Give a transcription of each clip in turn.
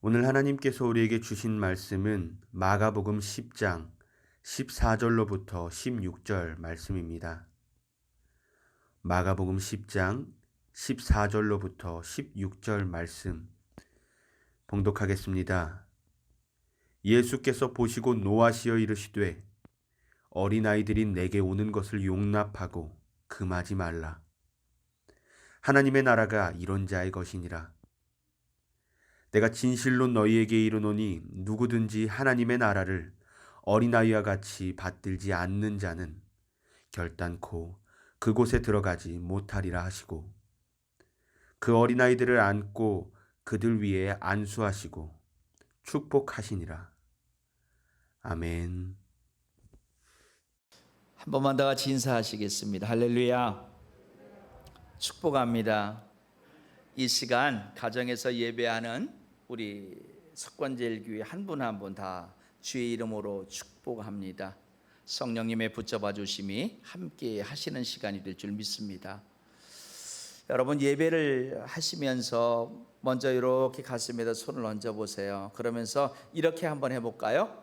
오늘 하나님께서 우리에게 주신 말씀은 마가복음 10장 14절로부터 16절 말씀입니다. 마가복음 10장 14절로부터 16절 말씀 봉독하겠습니다. 예수께서 보시고 노하시어 이르시되 어린아이들이 내게 오는 것을 용납하고 금하지 말라. 하나님의 나라가 이런 자의 것이니라. 내가 진실로 너희에게 이르노니 누구든지 하나님의 나라를 어린아이와 같이 받들지 않는 자는 결단코 그곳에 들어가지 못하리라 하시고 그 어린아이들을 안고 그들 위에 안수하시고 축복하시니라. 아멘. 한 번만 다 같이 인사하시겠습니다. 할렐루야. 축복합니다. 이 시간 가정에서 예배하는 우리 석관제일교회 한 분 한 분 다 주의 이름으로 축복합니다. 성령님의 붙잡아 주심이 함께 하시는 시간이 될 줄 믿습니다. 여러분, 예배를 하시면서 먼저 이렇게 가슴에다 손을 얹어 보세요. 그러면서 이렇게 한번 해볼까요?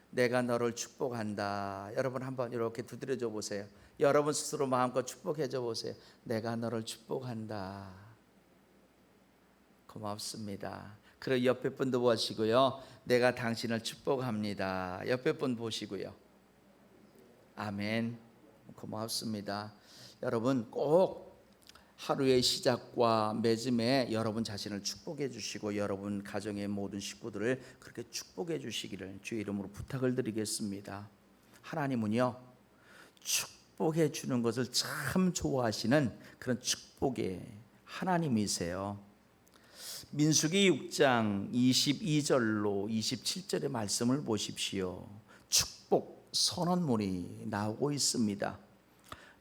내가 너를 축복한다. 여러분 한번 이렇게 두드려줘 보세요. 여러분 스스로 마음껏 축복해 줘 보세요. 내가 너를 축복한다. 고맙습니다. 그리고 옆에 분도 보시고요. 내가 당신을 축복합니다. 옆에 분 보시고요. 아멘. 고맙습니다. 여러분 꼭 하루의 시작과 맺음에 여러분 자신을 축복해 주시고 여러분 가정의 모든 식구들을 그렇게 축복해 주시기를 주의 이름으로 부탁을 드리겠습니다. 하나님은요, 축복해 주는 것을 참 좋아하시는 그런 축복의 하나님이세요. 민수기 6장 22절로 27절의 말씀을 보십시오. 축복 선언문이 나오고 있습니다.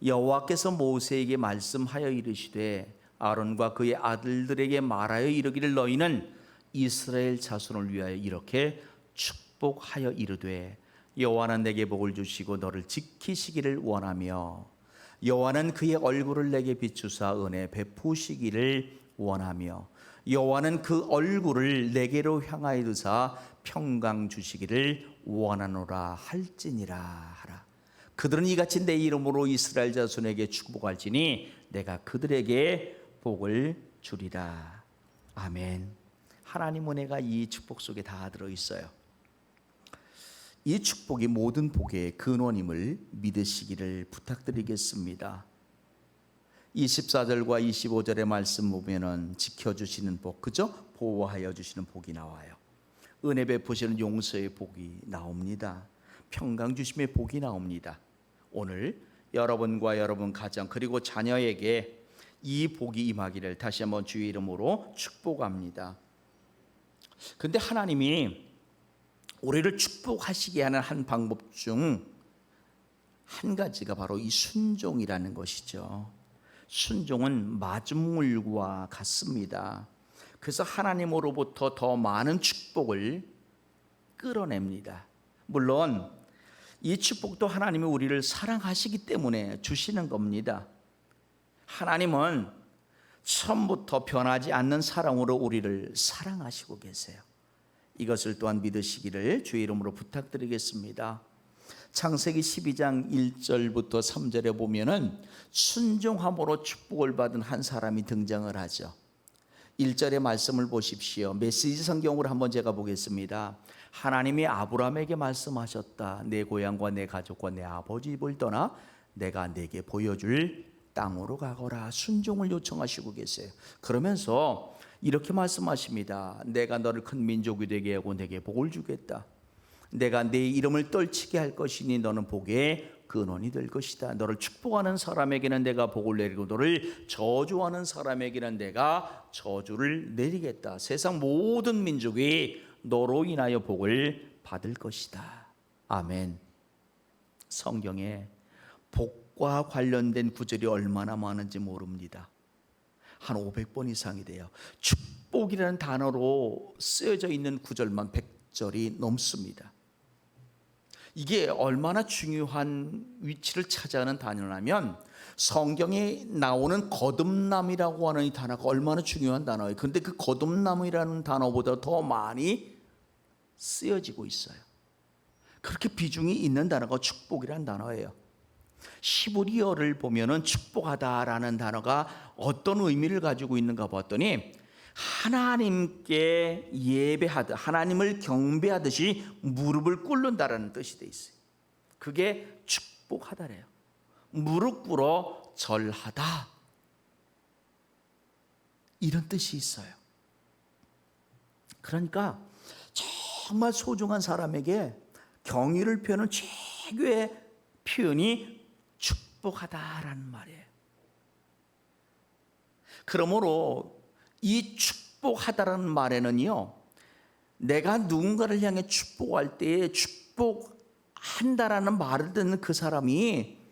여호와께서 모세에게 말씀하여 이르시되 아론과 그의 아들들에게 말하여 이르기를 너희는 이스라엘 자손을 위하여 이렇게 축복하여 이르되 여호와는 내게 복을 주시고 너를 지키시기를 원하며 여호와는 그의 얼굴을 내게 비추사 은혜 베푸시기를 원하며 여호와는 그 얼굴을 내게로 향하여 두사 평강 주시기를 원하노라 할지니라 하라. 그들은 이같이 내 이름으로 이스라엘 자손에게 축복할지니 내가 그들에게 복을 주리라. 아멘. 하나님 은혜가 이 축복 속에 다 들어있어요. 이 축복이 모든 복의 근원임을 믿으시기를 부탁드리겠습니다. 24절과 25절의 말씀 보면은 지켜주시는 복, 그죠? 보호하여 주시는 복이 나와요. 은혜 베푸시는 용서의 복이 나옵니다. 평강 주심의 복이 나옵니다. 오늘 여러분과 여러분 가정 그리고 자녀에게 이 복이 임하기를 다시 한번 주의 이름으로 축복합니다. 근데 하나님이 우리를 축복하시게 하는 한 방법 중 한 가지가 바로 이 순종이라는 것이죠. 순종은 마중물과 같습니다. 그래서 하나님으로부터 더 많은 축복을 끌어냅니다. 물론 이 축복도 하나님이 우리를 사랑하시기 때문에 주시는 겁니다. 하나님은 처음부터 변하지 않는 사랑으로 우리를 사랑하시고 계세요. 이것을 또한 믿으시기를 주의 이름으로 부탁드리겠습니다. 창세기 12장 1절부터 3절에 보면은 순종함으로 축복을 받은 한 사람이 등장을 하죠. 1절의 말씀을 보십시오. 메시지 성경으로 한번 제가 보겠습니다. 하나님이 아브라함에게 말씀하셨다. 내 고향과 내 가족과 내 아버지 집을 떠나 내가 내게 보여줄 땅으로 가거라. 순종을 요청하시고 계세요. 그러면서 이렇게 말씀하십니다. 내가 너를 큰 민족이 되게 하고 내게 복을 주겠다. 내가 내 이름을 떨치게 할 것이니 너는 복의 근원이 될 것이다. 너를 축복하는 사람에게는 내가 복을 내리고 너를 저주하는 사람에게는 내가 저주를 내리겠다. 세상 모든 민족이 너로 인하여 복을 받을 것이다. 아멘. 성경에 복과 관련된 구절이 얼마나 많은지 모릅니다. 한 500번 이상이 돼요. 축복이라는 단어로 쓰여져 있는 구절만 100절이 넘습니다. 이게 얼마나 중요한 위치를 차지하는 단어냐면 성경에 나오는 거듭남이라고 하는 이 단어가 얼마나 중요한 단어예요. 그런데 그 거듭남이라는 단어보다 더 많이 쓰여지고 있어요. 그렇게 비중이 있는 단어가 축복이라는 단어예요. 히브리어를 보면은 축복하다라는 단어가 어떤 의미를 가지고 있는가 봤더니 하나님께 예배하듯 하나님을 경배하듯이 무릎을 꿇는다라는 뜻이 돼 있어요. 그게 축복하다래요. 무릎 꿇어 절하다, 이런 뜻이 있어요. 그러니까 정말 소중한 사람에게 경의를 표하는 최고의 표현이 축복하다라는 말이에요. 그러므로 이 축복하다라는 말에는요, 내가 누군가를 향해 축복할 때에 축복한다라는 말을 듣는 그 사람이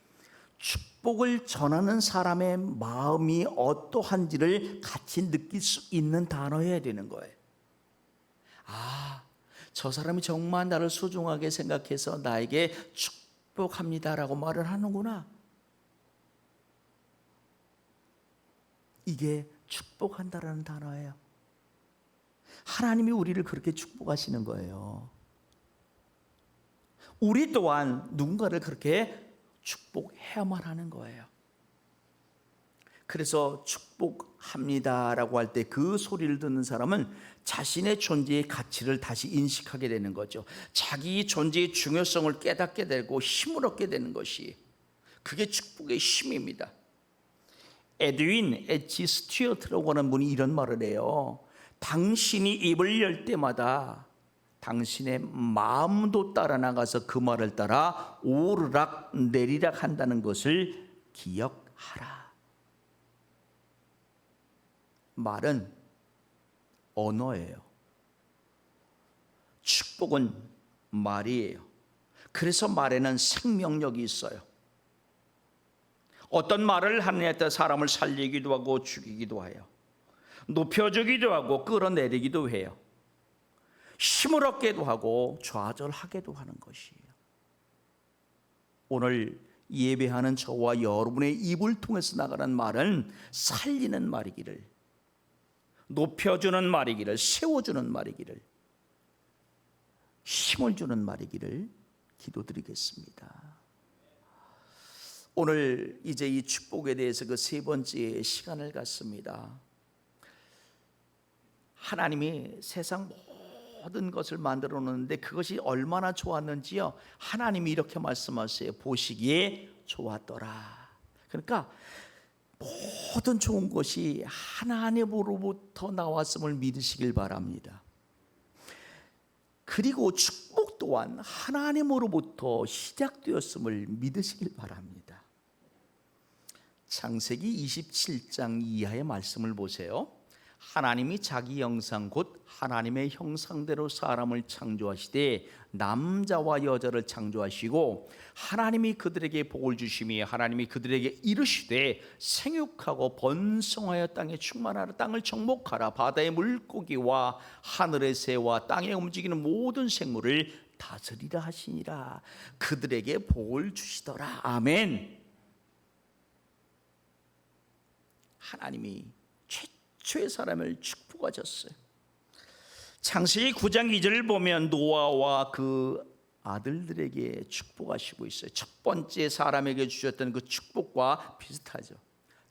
축복을 전하는 사람의 마음이 어떠한지를 같이 느낄 수 있는 단어여야 되는 거예요. 아, 저 사람이 정말 나를 소중하게 생각해서 나에게 축복합니다라고 말을 하는구나. 이게 축복한다라는 단어예요. 하나님이 우리를 그렇게 축복하시는 거예요. 우리 또한 누군가를 그렇게 축복해야만 하는 거예요. 그래서 축복합니다라고 할 때 그 소리를 듣는 사람은 자신의 존재의 가치를 다시 인식하게 되는 거죠. 자기 존재의 중요성을 깨닫게 되고 힘을 얻게 되는 것이, 그게 축복의 힘입니다. 에드윈 H. 스튜어트라고 하는 분이 이런 말을 해요. 당신이 입을 열 때마다 당신의 마음도 따라 나가서 그 말을 따라 오르락 내리락 한다는 것을 기억하라. 말은 언어예요. 축복은 말이에요. 그래서 말에는 생명력이 있어요. 어떤 말을 하느냐에 따라 사람을 살리기도 하고 죽이기도 해요. 높여주기도 하고 끌어내리기도 해요. 힘을 얻게도 하고 좌절하게도 하는 것이에요. 오늘 예배하는 저와 여러분의 입을 통해서 나가는 말은 살리는 말이기를, 높여주는 말이기를, 세워주는 말이기를, 힘을 주는 말이기를 기도드리겠습니다. 오늘 이제 이 축복에 대해서 그 세 번째 시간을 갖습니다. 하나님이 세상 모든 것을 만들어 놓는데 그것이 얼마나 좋았는지요, 하나님이 이렇게 말씀하세요. 보시기에 좋았더라. 그러니까 모든 좋은 것이 하나님으로부터 나왔음을 믿으시길 바랍니다. 그리고 축복 또한 하나님으로부터 시작되었음을 믿으시길 바랍니다. 창세기 27장 이하의 말씀을 보세요. 하나님이 자기 형상 곧 하나님의 형상대로 사람을 창조하시되 남자와 여자를 창조하시고 하나님이 그들에게 복을 주시며 하나님이 그들에게 이르시되 생육하고 번성하여 땅에 충만하라, 땅을 정복하라, 바다의 물고기와 하늘의 새와 땅에 움직이는 모든 생물을 다스리라 하시니라. 그들에게 복을 주시더라. 아멘. 하나님이 최초의 사람을 축복하셨어요. 창세기 9장 2절을 보면 노아와 그 아들들에게 축복하시고 있어요. 첫 번째 사람에게 주셨던 그 축복과 비슷하죠.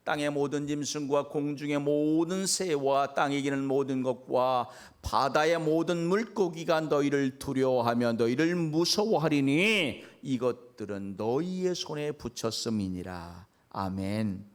땅의 모든 짐승과 공중의 모든 새와 땅에 기는 모든 것과 바다의 모든 물고기가 너희를 두려워하며 너희를 무서워하리니 이것들은 너희의 손에 붙였음이니라. 아멘.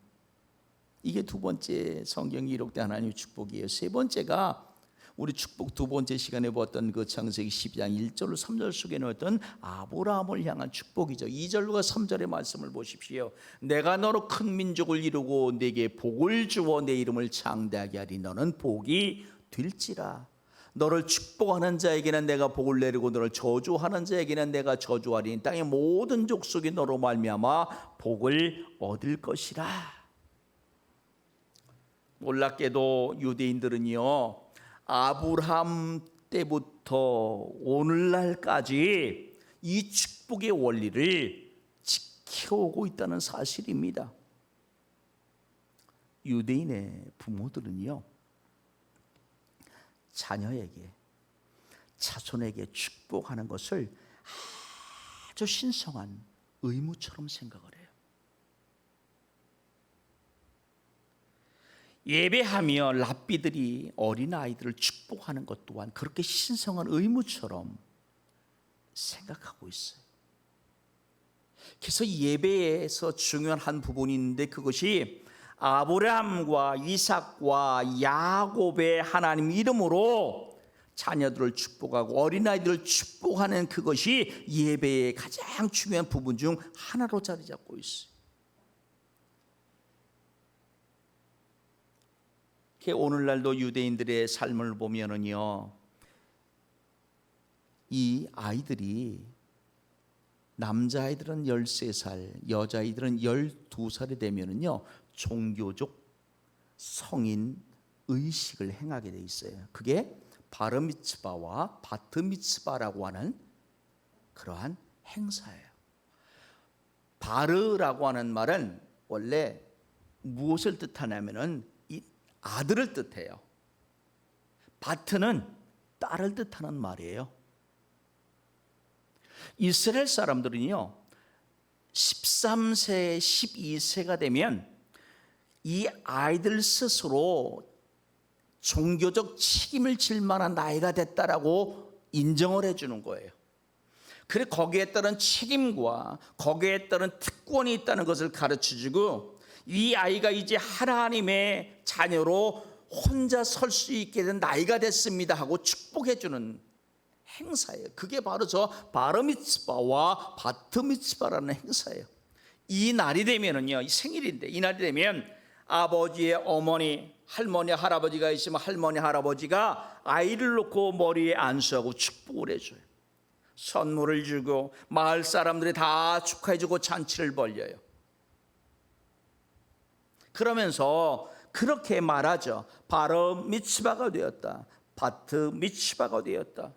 이게 두 번째 성경이 기록된 하나님의 축복이에요. 세 번째가 우리 축복 두 번째 시간에 보았던 그 창세기 12장 1절로 3절 속에 넣었던 아브라함을 향한 축복이죠. 2절과 3절의 말씀을 보십시오. 내가 너로 큰 민족을 이루고 내게 복을 주어 내 이름을 창대하게 하리. 너는 복이 될지라. 너를 축복하는 자에게는 내가 복을 내리고 너를 저주하는 자에게는 내가 저주하리니 땅의 모든 족속이 너로 말미암아 복을 얻을 것이라. 놀랍게도 유대인들은요, 아브라함 때부터 오늘날까지 이 축복의 원리를 지켜오고 있다는 사실입니다. 유대인의 부모들은요, 자녀에게, 자손에게 축복하는 것을 아주 신성한 의무처럼 생각을 해요. 예배하며 랍비들이 어린아이들을 축복하는 것 또한 그렇게 신성한 의무처럼 생각하고 있어요. 그래서 예배에서 중요한 한 부분이 있는데, 그것이 아브라함과 이삭과 야곱의 하나님 이름으로 자녀들을 축복하고 어린아이들을 축복하는 그것이 예배의 가장 중요한 부분 중 하나로 자리 잡고 있어요. 오늘날도 유대인들의 삶을 보면은요, 이 아이들이, 남자아이들은 13살, 여자아이들은 12살이 되면은요, 종교적 성인 의식을 행하게 돼 있어요. 그게 바르미츠바와 바트미츠바라고 하는 그러한 행사예요. 바르라고 하는 말은 원래 무엇을 뜻하냐면은 이 아들을 뜻해요. 바트는 딸을 뜻하는 말이에요. 이스라엘 사람들은요, 13세, 12세가 되면 이 아이들 스스로 종교적 책임을 질 만한 나이가 됐다라고 인정을 해주는 거예요. 그래, 거기에 따른 책임과 거기에 따른 특권이 있다는 것을 가르쳐주고, 이 아이가 이제 하나님의 자녀로 혼자 설 수 있게 된 나이가 됐습니다 하고 축복해주는 행사예요. 그게 바로 저 바르미츠바와 바트미츠바라는 행사예요. 이 날이 되면은요, 이 생일인데, 이 날이 되면 아버지의 어머니, 할머니, 할아버지가 있으면 할머니, 할아버지가 아이를 놓고 머리에 안수하고 축복을 해줘요. 선물을 주고 마을 사람들이 다 축하해주고 잔치를 벌려요. 그러면서 그렇게 말하죠. 바르미츠바가 되었다, 바트미츠바가 되었다.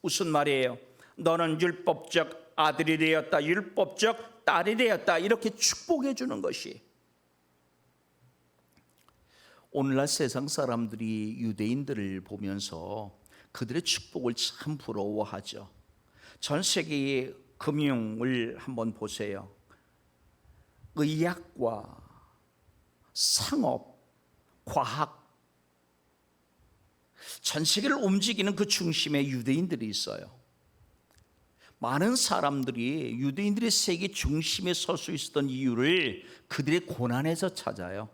무슨 말이에요? 너는 율법적 아들이 되었다, 율법적 딸이 되었다, 이렇게 축복해 주는 것이. 오늘날 세상 사람들이 유대인들을 보면서 그들의 축복을 참 부러워하죠. 전 세계의 금융을 한번 보세요. 의학과 상업, 과학, 전 세계를 움직이는 그 중심에 유대인들이 있어요. 많은 사람들이 유대인들의 세계 중심에 설 수 있었던 이유를 그들의 고난에서 찾아요.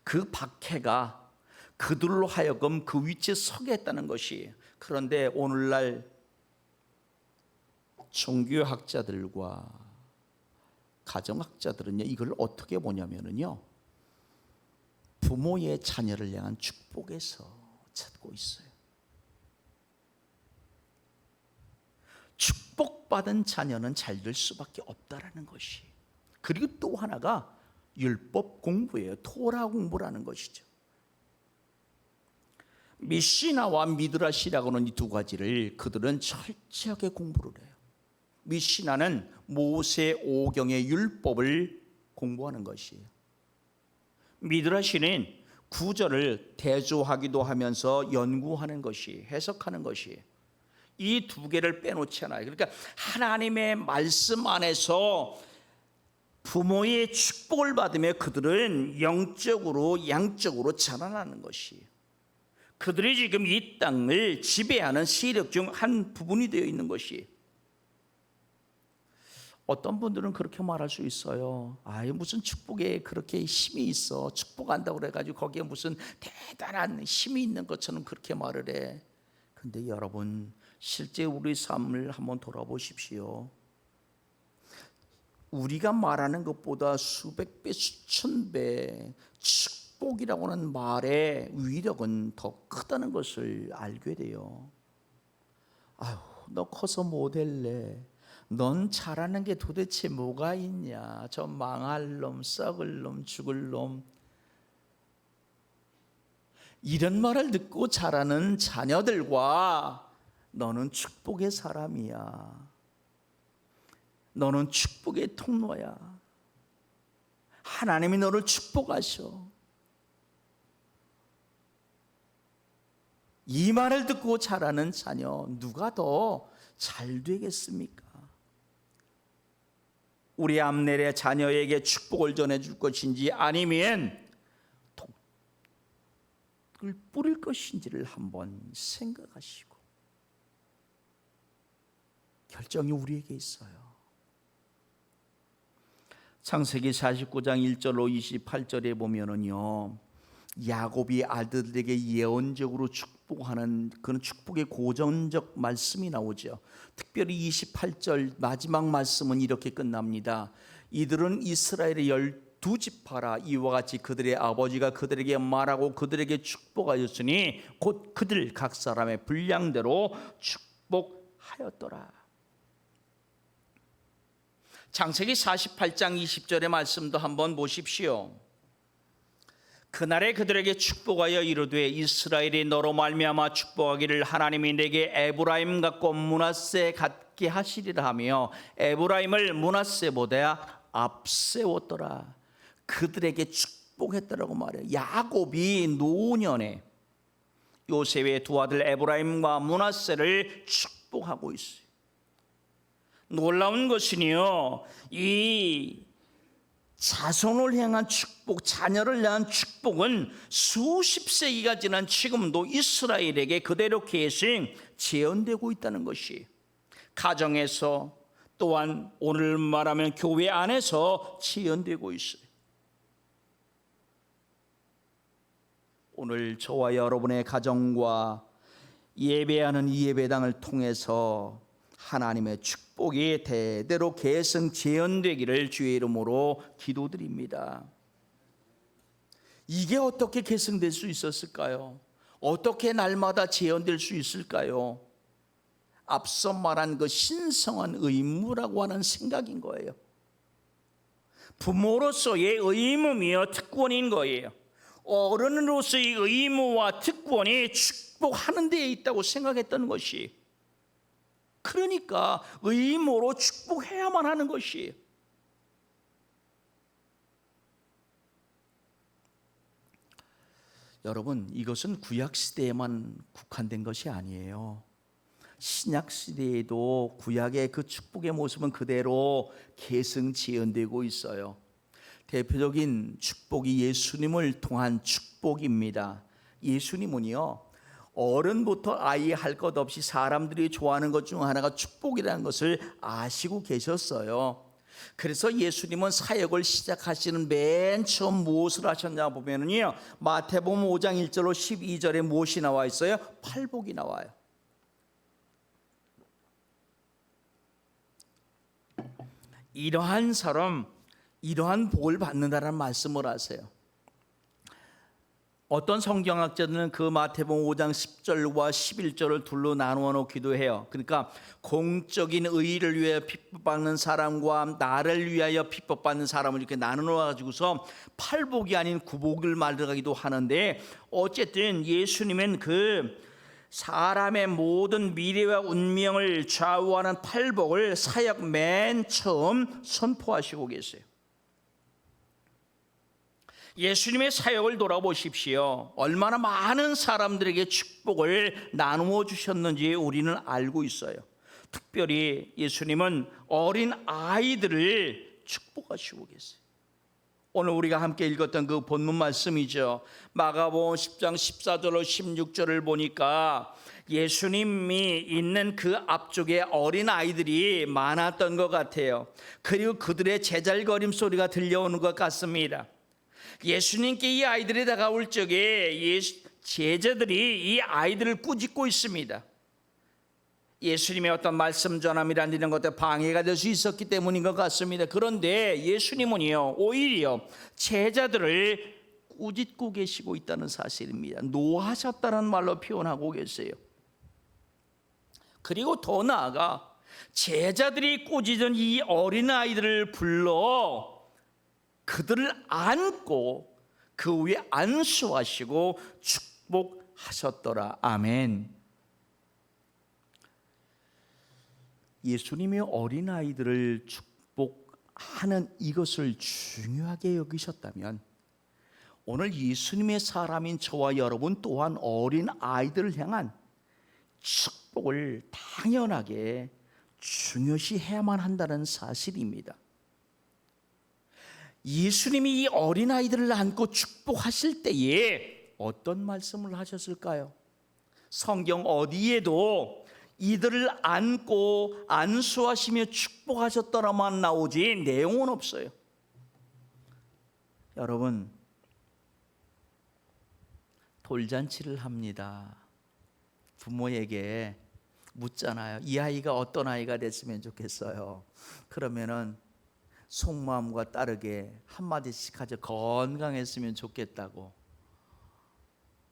그 박해가 그들로 하여금 그 위치에 서게 했다는 것이. 그런데 오늘날 종교학자들과 가정학자들은요, 이걸 어떻게 보냐면요, 부모의 자녀를 향한 축복에서 찾고 있어요. 축복받은 자녀는 잘 될 수밖에 없다라는 것이. 그리고 또 하나가 율법 공부예요. 토라 공부라는 것이죠. 미시나와 미드라시라고 하는 이 두 가지를 그들은 철저하게 공부를 해요. 미시나는 모세 오경의 율법을 공부하는 것이에요. 미드라시는 구절을 대조하기도 하면서 연구하는 것이, 해석하는 것이. 이 두 개를 빼놓지 않아요. 그러니까 하나님의 말씀 안에서 부모의 축복을 받으며 그들은 영적으로 양적으로 자라나는 것이. 그들이 지금 이 땅을 지배하는 세력 중 한 부분이 되어 있는 것이. 어떤 분들은 그렇게 말할 수 있어요. 무슨 축복에 그렇게 힘이 있어, 축복한다고 그래가지고 거기에 무슨 대단한 힘이 있는 것처럼 그렇게 말을 해. 근데 여러분, 실제 우리 삶을 한번 돌아보십시오. 우리가 말하는 것보다 수백 배, 수천 배 축복이라고 하는 말의 위력은 더 크다는 것을 알게 돼요. 너 커서 뭐 될래? 넌 잘하는 게 도대체 뭐가 있냐? 저 망할 놈, 썩을 놈, 죽을 놈. 이런 말을 듣고 자라는 자녀들과 너는 축복의 사람이야, 너는 축복의 통로야, 하나님이 너를 축복하셔, 이 말을 듣고 자라는 자녀 누가 더 잘 되겠습니까? 우리 앞내의 자녀에게 축복을 전해줄 것인지 아니면 독을 뿌릴 것인지를 한번 생각하시고 결정이 우리에게 있어요. 창세기 49장 1절로 28절에 보면은요, 야곱이 아들들에게 예언적으로 축복하는 그런 축복의 고전적 말씀이 나오죠. 특별히 28절 마지막 말씀은 이렇게 끝납니다. 이들은 이스라엘의 12지파라. 이와 같이 그들의 아버지가 그들에게 말하고 그들에게 축복하였으니 곧 그들 각 사람의 분량대로 축복하였더라. 창세기 48장 20절의 말씀도 한번 보십시오. 그날에 그들에게 축복하여 이르되 이스라엘이 너로 말미암아 축복하기를 하나님이 내게 에브라임 같고 므낫세 같게 하시리라 하며 에브라임을 므낫세보다 앞세웠더라. 그들에게 축복했더라고 말해요. 야곱이 노년에 요셉의 두 아들 에브라임과 므낫세를 축복하고 있어요. 놀라운 것은요, 이 자손을 향한 축복, 자녀를 향한 축복은 수십 세기가 지난 지금도 이스라엘에게 그대로 계속 재현되고 있다는 것이, 가정에서 또한 오늘 말하면 교회 안에서 재현되고 있어요. 오늘 저와 여러분의 가정과 예배하는 이 예배당을 통해서 하나님의 축복이 대대로 계승 재현되기를 주의 이름으로 기도드립니다. 이게 어떻게 계승될 수 있었을까요? 어떻게 날마다 재현될 수 있을까요? 앞서 말한 그 신성한 의무라고 하는 생각인 거예요. 부모로서의 의무이며 특권인 거예요. 어른으로서의 의무와 특권이 축복하는 데에 있다고 생각했던 것이, 그러니까 의무로 축복해야만 하는 것이에요. 여러분, 이것은 구약시대에만 국한된 것이 아니에요. 신약시대에도 구약의 그 축복의 모습은 그대로 계승지연되고 있어요. 대표적인 축복이 예수님을 통한 축복입니다. 예수님은요, 어른부터 아이 할 것 없이 사람들이 좋아하는 것 중 하나가 축복이라는 것을 아시고 계셨어요. 그래서 예수님은 사역을 시작하시는 맨 처음 무엇을 하셨냐 보면은요, 마태복음 5장 1절로 12절에 무엇이 나와 있어요? 팔복이 나와요. 이러한 사람, 이러한 복을 받는다라는 말씀을 하세요. 어떤 성경학자들은 그 마태복음 5장 10절과 11절을 둘로 나누어 놓기도 해요. 그러니까 공적인 의의를 위하여 핍박받는 사람과 나를 위하여 핍박받는 사람을 이렇게 나누어 가지고서 팔복이 아닌 구복을 말하기도 하는데, 어쨌든 예수님은 그 사람의 모든 미래와 운명을 좌우하는 팔복을 사역 맨 처음 선포하시고 계세요. 예수님의 사역을 돌아보십시오. 얼마나 많은 사람들에게 축복을 나누어 주셨는지 우리는 알고 있어요. 특별히 예수님은 어린 아이들을 축복하시고 계세요. 오늘 우리가 함께 읽었던 그 본문 말씀이죠. 마가복음 10장 14절로 16절을 보니까 예수님이 있는 그 앞쪽에 어린 아이들이 많았던 것 같아요. 그리고 그들의 제잘거림 소리가 들려오는 것 같습니다. 예수님께 이 아이들이 다가올 적에 제자들이 이 아이들을 꾸짖고 있습니다. 예수님의 어떤 말씀 전함이란 이런 것들 방해가 될 수 있었기 때문인 것 같습니다. 그런데 예수님은요, 오히려 제자들을 꾸짖고 계시고 있다는 사실입니다. 노하셨다는 말로 표현하고 계세요. 그리고 더 나아가 제자들이 꾸짖은 이 어린아이들을 불러 그들을 안고 그 위에 안수하시고 축복하셨더라. 아멘. 예수님이 어린아이들을 축복하는 이것을 중요하게 여기셨다면 오늘 예수님의 사람인 저와 여러분 또한 어린 아이들을 향한 축복을 당연하게 중요시 해야만 한다는 사실입니다. 예수님이 이 어린아이들을 안고 축복하실 때에 어떤 말씀을 하셨을까요? 성경 어디에도 이들을 안고 안수하시며 축복하셨더라만 나오지 내용은 없어요. 여러분, 돌잔치를 합니다. 부모에게 묻잖아요. 이 아이가 어떤 아이가 됐으면 좋겠어요. 그러면은 속마음과 따르게 한마디씩 하죠. 건강했으면 좋겠다고.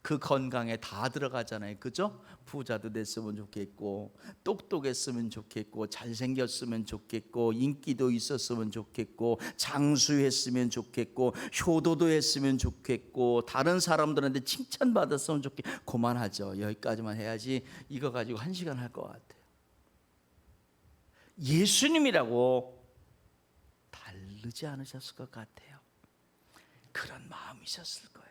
그 건강에 다 들어가잖아요. 그죠? 부자도 됐으면 좋겠고, 똑똑했으면 좋겠고, 잘생겼으면 좋겠고, 인기도 있었으면 좋겠고, 장수했으면 좋겠고, 효도도 했으면 좋겠고, 다른 사람들한테 칭찬받았으면 좋겠고. 그만하죠. 여기까지만 해야지 이거 가지고 1시간 할 것 같아요. 예수님이라고 다르지 않으셨을 것 같아요. 그런 마음이셨을 거예요.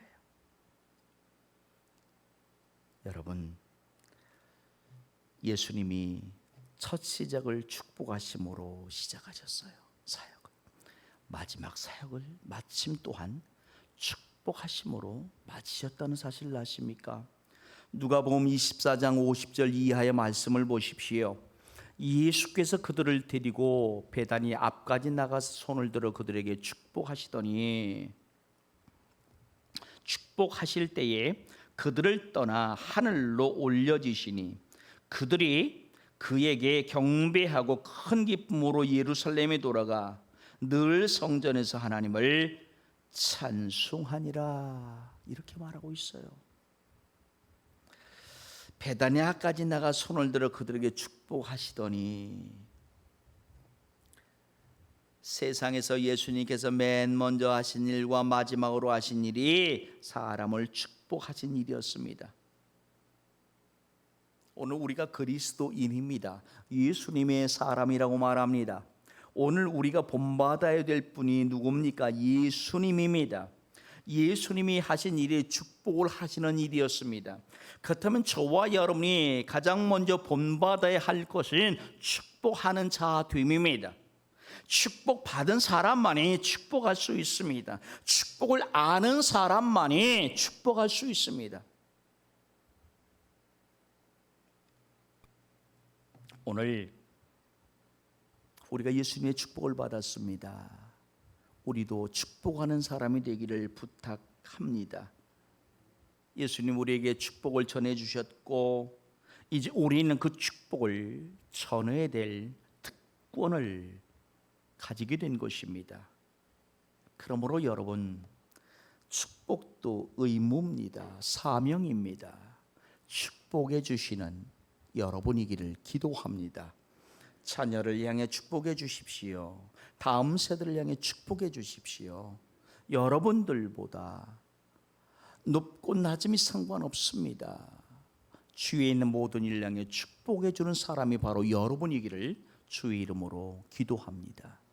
여러분, 예수님이 첫 시작을 축복하심으로 시작하셨어요. 사역을. 마지막 사역을 마침 또한 축복하심으로 마치셨다는 사실을 아십니까? 누가복음 24장 50절 이하의 말씀을 보십시오. 예수께서 그들을 데리고 베다니 앞까지 나가서 손을 들어 그들에게 축복하시더니 축복하실 때에 그들을 떠나 하늘로 올려지시니 그들이 그에게 경배하고 큰 기쁨으로 예루살렘에 돌아가 늘 성전에서 하나님을 찬송하니라. 이렇게 말하고 있어요. 베다니아까지 나가 손을 들어 그들에게 축복하시더니, 세상에서 예수님께서 맨 먼저 하신 일과 마지막으로 하신 일이 사람을 축복하신 일이었습니다. 오늘 우리가 그리스도인입니다. 예수님의 사람이라고 말합니다. 오늘 우리가 본받아야 될 분이 누굽니까? 예수님입니다. 예수님이 하신 일이 축복을 하시는 일이었습니다. 그렇다면 저와 여러분이 가장 먼저 본받아야 할 것은 축복하는 자됨입니다. 축복받은 사람만이 축복할 수 있습니다. 축복을 아는 사람만이 축복할 수 있습니다. 오늘 우리가 예수님의 축복을 받았습니다. 우리도 축복하는 사람이 되기를 부탁합니다. 예수님 우리에게 축복을 전해주셨고 이제 우리는 그 축복을 전해야 될 특권을 가지게 된 것입니다. 그러므로 여러분, 축복도 의무입니다. 사명입니다. 축복해 주시는 여러분이기를 기도합니다. 자녀를 향해 축복해 주십시오. 다음 세대를 향해 축복해 주십시오. 여러분들보다 높고 낮음이 상관없습니다. 주위에 있는 모든 일 향해 축복해 주는 사람이 바로 여러분이기를 주의 이름으로 기도합니다.